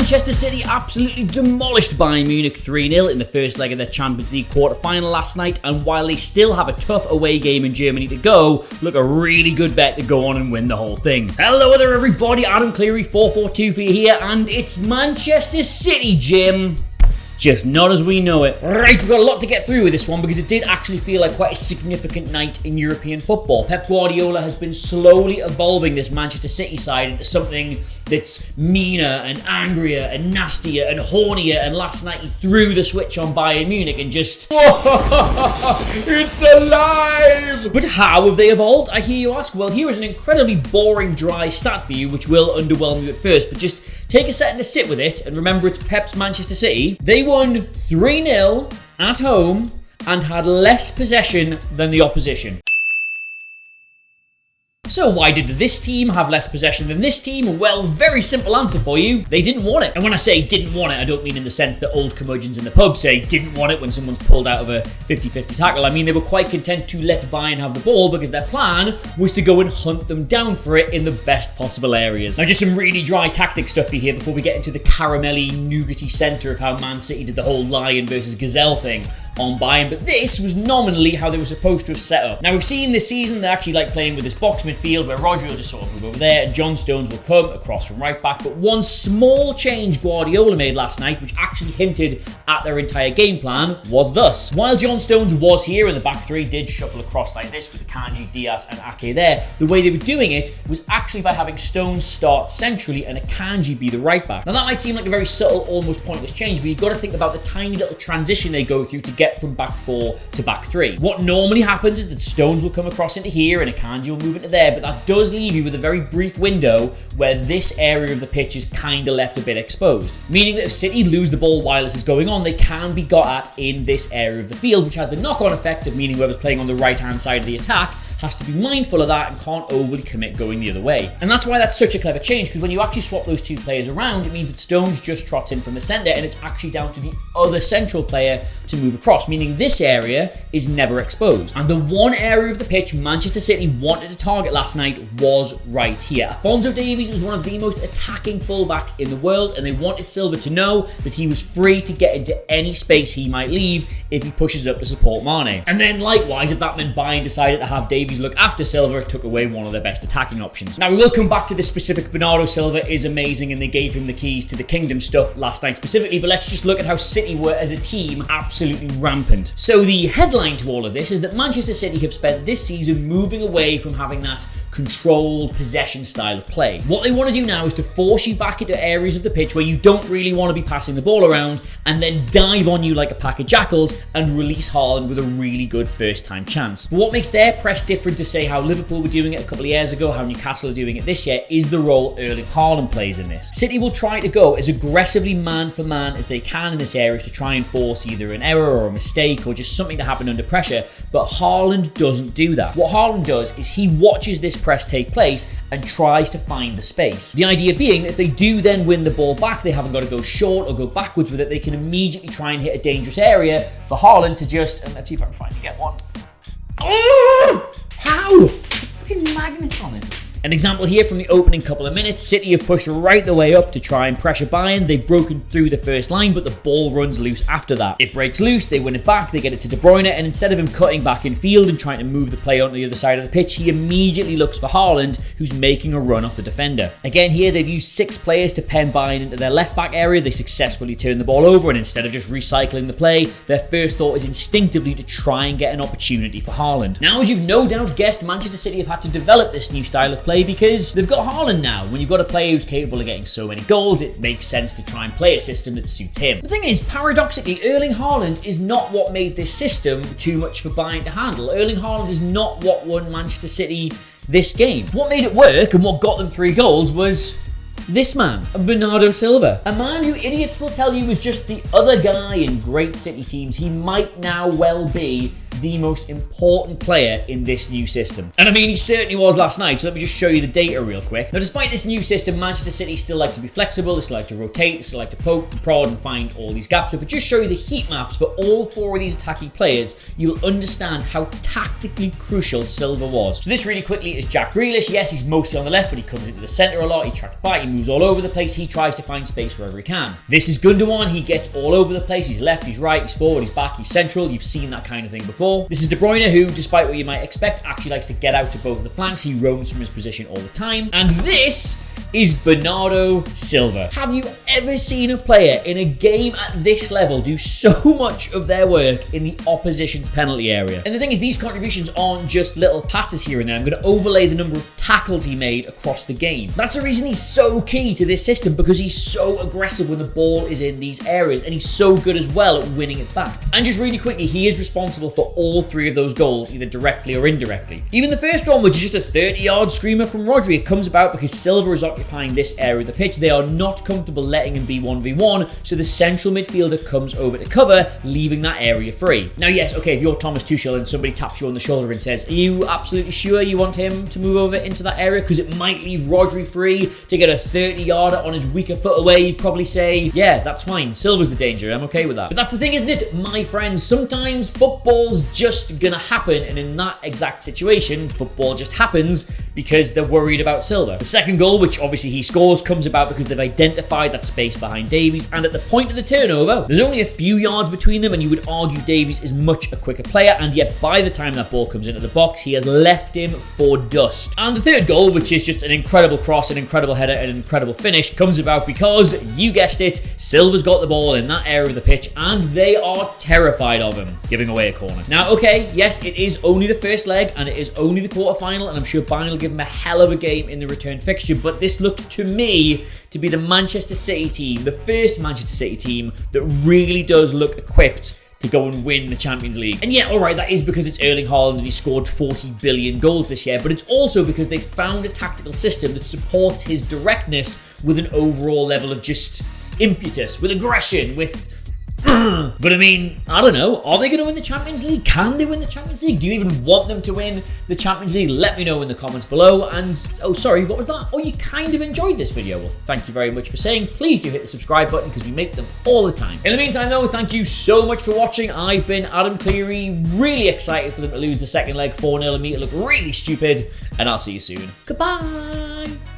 Manchester City absolutely demolished Bayern Munich 3-0 in the first leg of their Champions League quarter-final last night, and while they still have a tough away game in Germany to go, look a really good bet to go on and win the whole thing. Hello there everybody, Adam Cleary, FourFourTwo for you here, and it's Manchester City, Jim. Just not as we know it. Right, we've got a lot to get through with this one because it did actually feel like quite a significant night in European football. Pep Guardiola has been slowly evolving this Manchester City side into something that's meaner and angrier and nastier and hornier, and last night he threw the switch on Bayern Munich and just it's alive! But how have they evolved, I hear you ask? Well, here is an incredibly boring, dry stat for you which will underwhelm you at first, but just take a second to sit with it and remember it's Pep's Manchester City. They won 3-0 at home and had less possession than the opposition. So why did this team have less possession than this team? Well, very simple answer for you. They didn't want it. And when I say didn't want it, I don't mean in the sense that old curmudgeons in the pub say didn't want it when someone's pulled out of a 50-50 tackle. I mean, they were quite content to let Bayern have the ball because their plan was to go and hunt them down for it in the best possible areas. Now, just some really dry tactic stuff for you here before we get into the caramelly, nougaty centre of how Man City did the whole lion versus gazelle thing on Bayern, but this was nominally how they were supposed to have set up. Now, we've seen this season they actually like playing with this box midfield where Rodri will just sort of move over there and John Stones will come across from right back. But one small change Guardiola made last night, which actually hinted at their entire game plan, was thus. While John Stones was here and the back three did shuffle across like this with Akanji, Diaz and Ake there, the way they were doing it was actually by having Stones start centrally and Akanji be the right back. Now, that might seem like a very subtle, almost pointless change, but you've got to think about the tiny little transition they go through to get from back four to back three. What normally happens is that Stones will come across into here and Akanji will move into there, but that does leave you with a very brief window where this area of the pitch is kind of left a bit exposed. Meaning that if City lose the ball while this is going on, they can be got at in this area of the field, which has the knock-on effect of meaning whoever's playing on the right-hand side of the attack has to be mindful of that and can't overly commit going the other way. And that's why that's such a clever change, because when you actually swap those two players around, it means that Stones just trots in from the centre and it's actually down to the other central player to move across, meaning this area is never exposed. And the one area of the pitch Manchester City wanted to target last night was right here. Alphonso Davies is one of the most attacking fullbacks in the world, and they wanted Silva to know that he was free to get into any space he might leave if he pushes up to support Mane. And then likewise, if that meant Bayern decided to have Davies look after Silva, it took away one of their best attacking options. Now, we will come back to this specific. Bernardo Silva is amazing and they gave him the keys to the kingdom stuff last night specifically, but let's just look at how City were as a team absolutely rampant. So the headline to all of this is that Manchester City have spent this season moving away from having that controlled possession style of play. What they want to do now is to force you back into areas of the pitch where you don't really want to be passing the ball around and then dive on you like a pack of jackals and release Haaland with a really good first time chance. But what makes their press different to say how Liverpool were doing it a couple of years ago, how Newcastle are doing it this year, is the role Erling Haaland plays in this. City will try to go as aggressively man for man as they can in this area to try and force either an error or a mistake or just something to happen under pressure, but Haaland doesn't do that. What Haaland does is he watches this press take place and tries to find the space. The idea being that if they do then win the ball back, they haven't got to go short or go backwards with it, they can immediately try and hit a dangerous area for Haaland to just, and let's see if I can finally get one. Oh! How? It's a fucking magnet on it. An example here from the opening couple of minutes, City have pushed right the way up to try and pressure Bayern. They've broken through the first line, but the ball runs loose after that. It breaks loose, they win it back, they get it to De Bruyne, and instead of him cutting back in field and trying to move the play onto the other side of the pitch, he immediately looks for Haaland, who's making a run off the defender. Again here, they've used 6 players to pen Bayern into their left back area. They successfully turn the ball over, and instead of just recycling the play, their first thought is instinctively to try and get an opportunity for Haaland. Now, as you've no doubt guessed, Manchester City have had to develop this new style of play because they've got Haaland now. When you've got a player who's capable of getting so many goals, it makes sense to try and play a system that suits him. The thing is, paradoxically, Erling Haaland is not what made this system too much for Bayern to handle. Erling Haaland is not what won Manchester City this game. What made it work and what got them 3 goals was this man, Bernardo Silva. A man who idiots will tell you was just the other guy in great City teams. He might now well be the most important player in this new system. And I mean, he certainly was last night, so let me just show you the data real quick. Now, despite this new system, Manchester City still like to be flexible, they still like to rotate, they still like to poke and prod and find all these gaps. So if I just show you the heat maps for all 4 of these attacking players, you'll understand how tactically crucial Silva was. So this really quickly is Jack Grealish. Yes, he's mostly on the left, but he comes into the centre a lot, he tracks back, he moves all over the place, he tries to find space wherever he can. This is Gundogan, he gets all over the place, he's left, he's right, he's forward, he's back, he's central. You've seen that kind of thing before. This is De Bruyne, who, despite what you might expect, actually likes to get out to both of the flanks. He roams from his position all the time. And this is Bernardo Silva. Have you ever seen a player in a game at this level do so much of their work in the opposition's penalty area? And the thing is, these contributions aren't just little passes here and there. I'm going to overlay the number of tackles he made across the game. That's the reason he's so key to this system, because he's so aggressive when the ball is in these areas, and he's so good as well at winning it back. And just really quickly, he is responsible for all 3 of those goals, either directly or indirectly. Even the first one, which is just a 30-yard screamer from Rodri, it comes about because Silva is occupying this area of the pitch. They are not comfortable letting him be 1v1, so the central midfielder comes over to cover, leaving that area free. Now, yes, okay, if you're Thomas Tuchel and somebody taps you on the shoulder and says, are you absolutely sure you want him to move over into that area because it might leave Rodri free to get a 30-yarder on his weaker foot away, you'd probably say, yeah, that's fine. Silva's the danger. I'm okay with that. But that's the thing, isn't it, my friends? Sometimes football's just gonna happen, and in that exact situation, football just happens because they're worried about Silva. The second goal, which obviously he scores, comes about because they've identified that space behind Davies, and at the point of the turnover, there's only a few yards between them, and you would argue Davies is much a quicker player, and yet by the time that ball comes into the box, he has left him for dust. And the third goal, which is just an incredible cross, an incredible header, an incredible finish, comes about because, you guessed it, Silva's got the ball in that area of the pitch, and they are terrified of him, giving away a corner. Now, okay, yes, it is only the first leg, and it is only the quarterfinal, and I'm sure Bayern will give him a hell of a game in the return fixture, but this looked to me to be the Manchester City team, the first Manchester City team that really does look equipped to go and win the Champions League. And yeah, alright, that is because it's Erling Haaland and he scored 40 billion goals this year, but it's also because they found a tactical system that supports his directness with an overall level of just impetus, with aggression, with but I mean, I don't know. Are they going to win the Champions League? Can they win the Champions League? Do you even want them to win the Champions League? Let me know in the comments below. And, oh, sorry, what was that? Oh, you kind of enjoyed this video. Well, thank you very much for saying. Please do hit the subscribe button because we make them all the time. In the meantime, though, thank you so much for watching. I've been Adam Cleary. Really excited for them to lose the second leg 4-0 and me to look really stupid. And I'll see you soon. Goodbye.